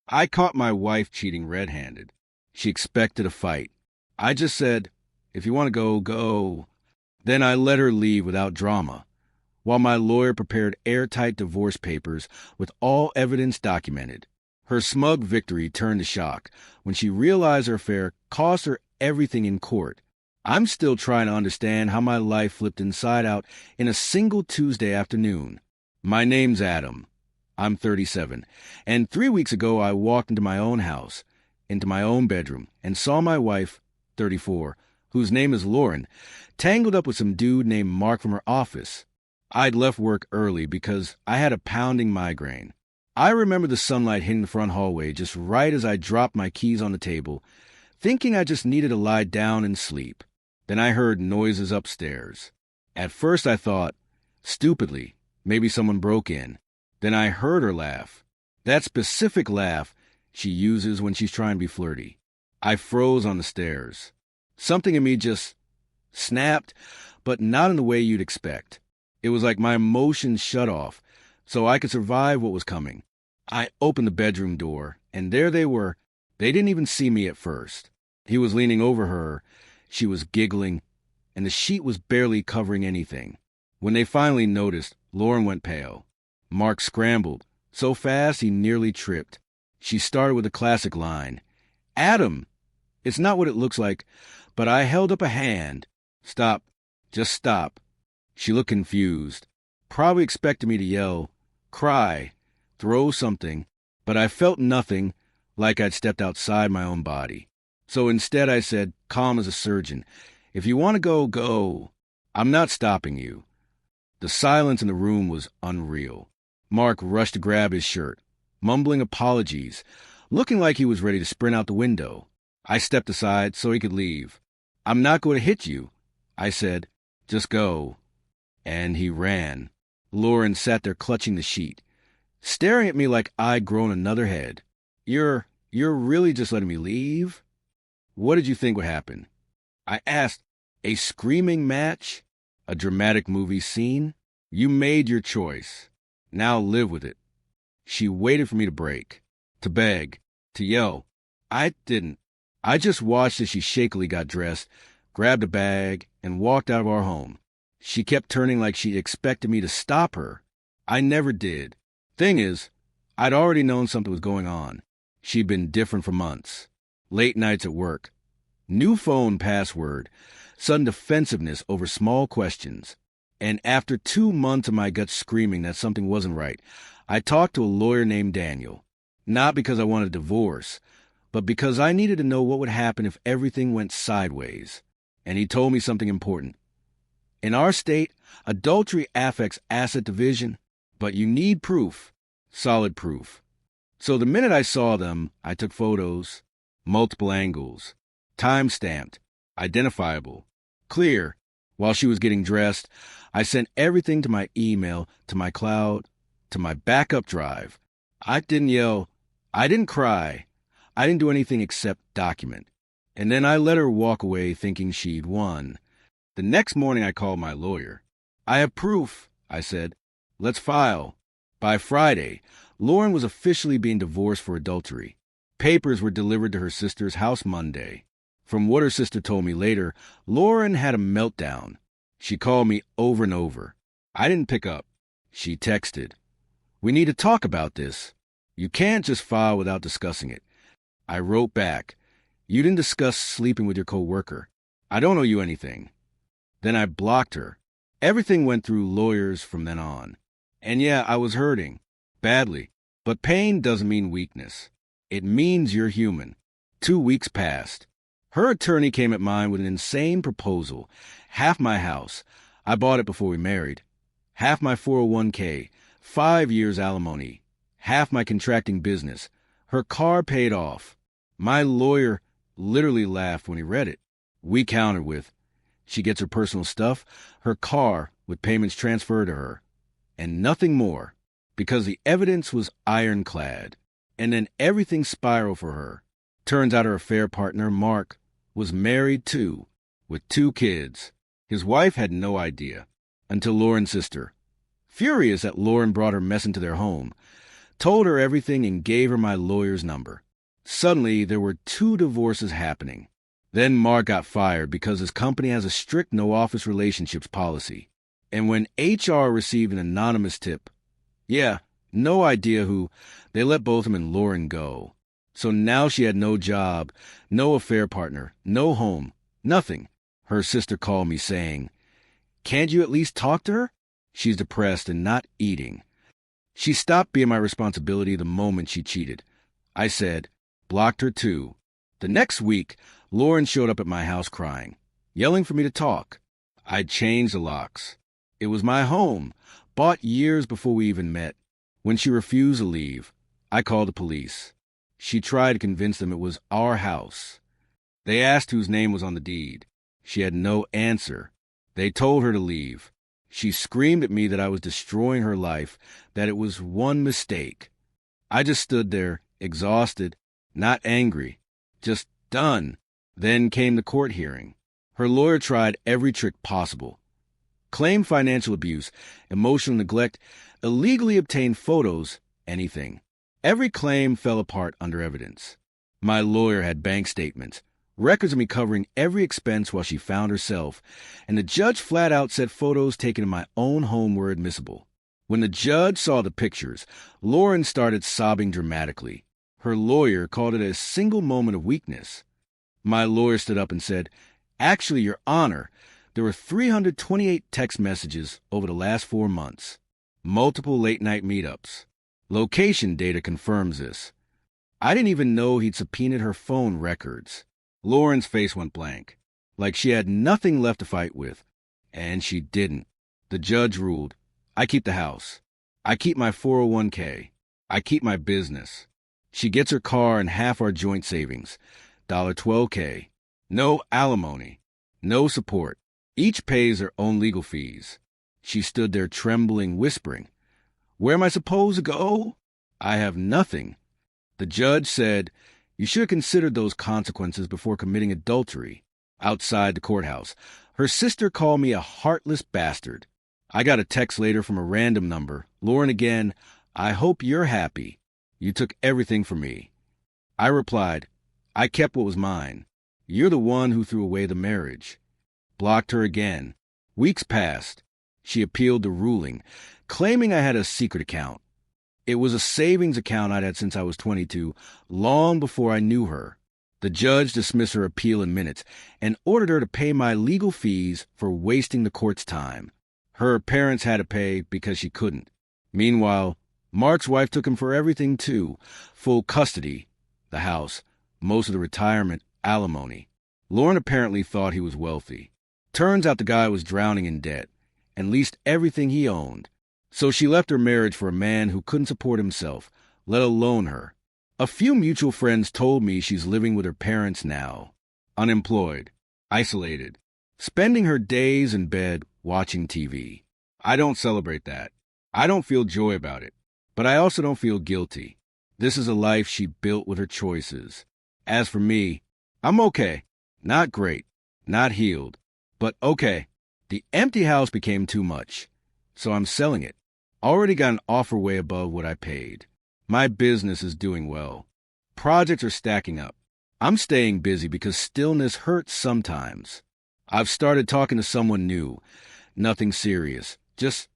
I caught my wife cheating red-handed. She expected a fight. I just said, if you want to go, go. Then I let her leave without drama, while my lawyer prepared airtight divorce papers with all evidence documented. Her smug victory turned to shock when she realized her affair cost her everything in court. I'm still trying to understand how my life flipped inside out in a single Tuesday afternoon. My name's Adam. I'm 37, and 3 weeks ago I walked into my own house, into my own bedroom, and saw my wife, 34, whose name is Lauren, tangled up with some dude named Mark from her office. I'd left work early because I had a pounding migraine. I remember the sunlight hitting the front hallway just right as I dropped my keys on the table, thinking I just needed to lie down and sleep. Then I heard noises upstairs. At first I thought, stupidly, maybe someone broke in. Then I heard her laugh. That specific laugh she uses when she's trying to be flirty. I froze on the stairs. Something in me just snapped, but not in the way you'd expect. It was like my emotions shut off, so I could survive what was coming. I opened the bedroom door, and there they were. They didn't even see me at first. He was leaning over her. She was giggling, and the sheet was barely covering anything. When they finally noticed, Lauren went pale. Mark scrambled, so fast he nearly tripped. She started with a classic line. Adam! It's not what it looks like, but I held up a hand. Stop. Just stop. She looked confused, probably expected me to yell, cry, throw something, but I felt nothing, like I'd stepped outside my own body. So instead I said, calm as a surgeon, if you want to go, go. I'm not stopping you. The silence in the room was unreal. Mark rushed to grab his shirt, mumbling apologies, looking like he was ready to sprint out the window. I stepped aside so he could leave. I'm not going to hit you, I said. Just go. And he ran. Lauren sat there clutching the sheet, staring at me like I'd grown another head. You're really just letting me leave? What did you think would happen? I asked. A screaming match? A dramatic movie scene? You made your choice. Now live with it. She waited for me to break, to beg, to yell. I didn't. I just watched as she shakily got dressed, grabbed a bag, and walked out of our home. She kept turning like she expected me to stop her. I never did. Thing is, I'd already known something was going on. She'd been different for months. Late nights at work. New phone password. Sudden defensiveness over small questions. And after 2 months of my gut screaming that something wasn't right, I talked to a lawyer named Daniel. Not because I wanted a divorce, but because I needed to know what would happen if everything went sideways. And he told me something important. In our state, adultery affects asset division, but you need proof, solid proof. So the minute I saw them, I took photos, multiple angles, time-stamped, identifiable, clear. While she was getting dressed, I sent everything to my email, to my cloud, to my backup drive. I didn't yell. I didn't cry. I didn't do anything except document. And then I let her walk away thinking she'd won. The next morning I called my lawyer. I have proof, I said. Let's file. By Friday, Lauren was officially being divorced for adultery. Papers were delivered to her sister's house Monday. From what her sister told me later, Lauren had a meltdown. She called me over and over. I didn't pick up. She texted. We need to talk about this. You can't just file without discussing it. I wrote back. You didn't discuss sleeping with your coworker. I don't owe you anything. Then I blocked her. Everything went through lawyers from then on. And yeah, I was hurting. Badly. But pain doesn't mean weakness. It means you're human. 2 weeks passed. Her attorney came at mine with an insane proposal. Half my house. I bought it before we married. Half my 401k. 5 years alimony. Half my contracting business. Her car paid off. My lawyer literally laughed when he read it. We countered with, she gets her personal stuff, her car with payments transferred to her, and nothing more, because the evidence was ironclad. And then everything spiraled for her. Turns out her affair partner, Mark, was married too, with 2 kids. His wife had no idea, until Lauren's sister. Furious that Lauren brought her mess into their home, told her everything and gave her my lawyer's number. Suddenly, there were 2 divorces happening. Then Mark got fired because his company has a strict no-office relationships policy. And when HR received an anonymous tip, yeah, no idea who, they let both him and Lauren go. So now she had no job, no affair partner, no home, nothing. Her sister called me saying, "Can't you at least talk to her? She's depressed and not eating." She stopped being my responsibility the moment she cheated. I said, blocked her too. The next week, Lauren showed up at my house crying, yelling for me to talk. I'd changed the locks. It was my home, bought years before we even met. When she refused to leave, I called the police. She tried to convince them it was our house. They asked whose name was on the deed. She had no answer. They told her to leave. She screamed at me that I was destroying her life, that it was one mistake. I just stood there, exhausted, not angry, just done. Then came the court hearing. Her lawyer tried every trick possible. Claimed financial abuse, emotional neglect, illegally obtained photos, anything. Every claim fell apart under evidence. My lawyer had bank statements, records of me covering every expense while she found herself, and the judge flat out said photos taken in my own home were admissible. When the judge saw the pictures, Lauren started sobbing dramatically. Her lawyer called it a single moment of weakness. My lawyer stood up and said, "Actually, Your Honor, there were 328 text messages over the last 4 months. Multiple late-night meetups. Location data confirms this. I didn't even know he'd subpoenaed her phone records." Lauren's face went blank, like she had nothing left to fight with. And she didn't. The judge ruled, I keep the house. I keep my 401k. I keep my business. She gets her car and half our joint savings, $12K. No alimony. No support. Each pays their own legal fees. She stood there trembling, whispering, "Where am I supposed to go? I have nothing." The judge said, "You should have considered those consequences before committing adultery." Outside the courthouse, her sister called me a heartless bastard. I got a text later from a random number. "Lauren again, I hope you're happy. You took everything from me." I replied, "I kept what was mine. You're the one who threw away the marriage." Blocked her again. Weeks passed. She appealed the ruling, claiming I had a secret account. It was a savings account I'd had since I was 22, long before I knew her. The judge dismissed her appeal in minutes and ordered her to pay my legal fees for wasting the court's time. Her parents had to pay because she couldn't. Meanwhile, Mark's wife took him for everything, too. Full custody, the house, most of the retirement, alimony. Lauren apparently thought he was wealthy. Turns out the guy was drowning in debt and leased everything he owned. So she left her marriage for a man who couldn't support himself, let alone her. A few mutual friends told me she's living with her parents now. Unemployed, isolated, spending her days in bed watching TV. I don't celebrate that. I don't feel joy about it. But I also don't feel guilty. This is a life she built with her choices. As for me, I'm okay. Not great. Not healed. But okay. The empty house became too much. So I'm selling it. Already got an offer way above what I paid. My business is doing well. Projects are stacking up. I'm staying busy because stillness hurts sometimes. I've started talking to someone new. Nothing serious. Just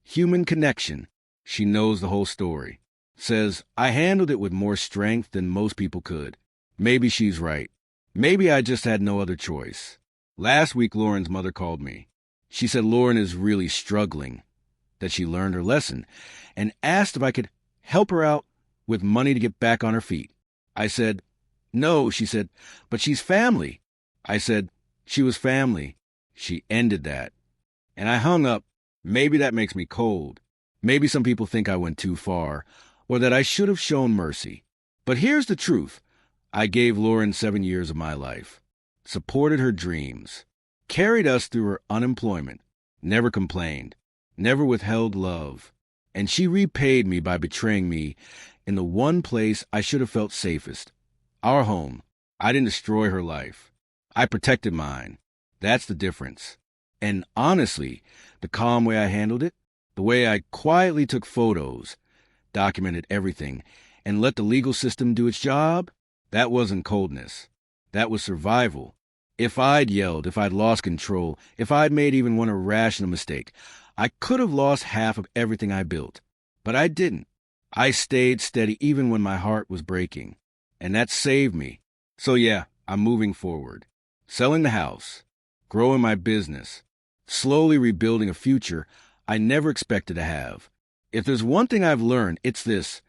human connection. She knows the whole story. Says, I handled it with more strength than most people could. Maybe she's right. Maybe I just had no other choice. Last week, Lauren's mother called me. She said Lauren is really struggling, that she learned her lesson, and asked if I could help her out with money to get back on her feet. I said, no, she said, but she's family. I said, she was family. She ended that. And I hung up. Maybe that makes me cold. Maybe some people think I went too far, or that I should have shown mercy. But here's the truth. I gave Lauren 7 years of my life, supported her dreams, carried us through her unemployment, never complained, never withheld love, and she repaid me by betraying me in the one place I should have felt safest, our home. I didn't destroy her life. I protected mine. That's the difference. And honestly, the calm way I handled it, the way I quietly took photos, documented everything, and let the legal system do its job, that wasn't coldness. That was survival. If I'd yelled, if I'd lost control, if I'd made even one irrational mistake, I could have lost half of everything I built. But I didn't. I stayed steady even when my heart was breaking. And that saved me. So yeah, I'm moving forward. Selling the house. Growing my business. Slowly rebuilding a future I never expected to have. If there's one thing I've learned, it's this.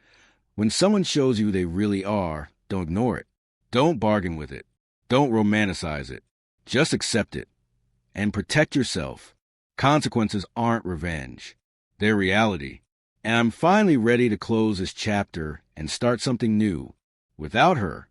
When someone shows you who they really are, don't ignore it. Don't bargain with it. Don't romanticize it. Just accept it. And protect yourself. Consequences aren't revenge. They're reality. And I'm finally ready to close this chapter and start something new. Without her.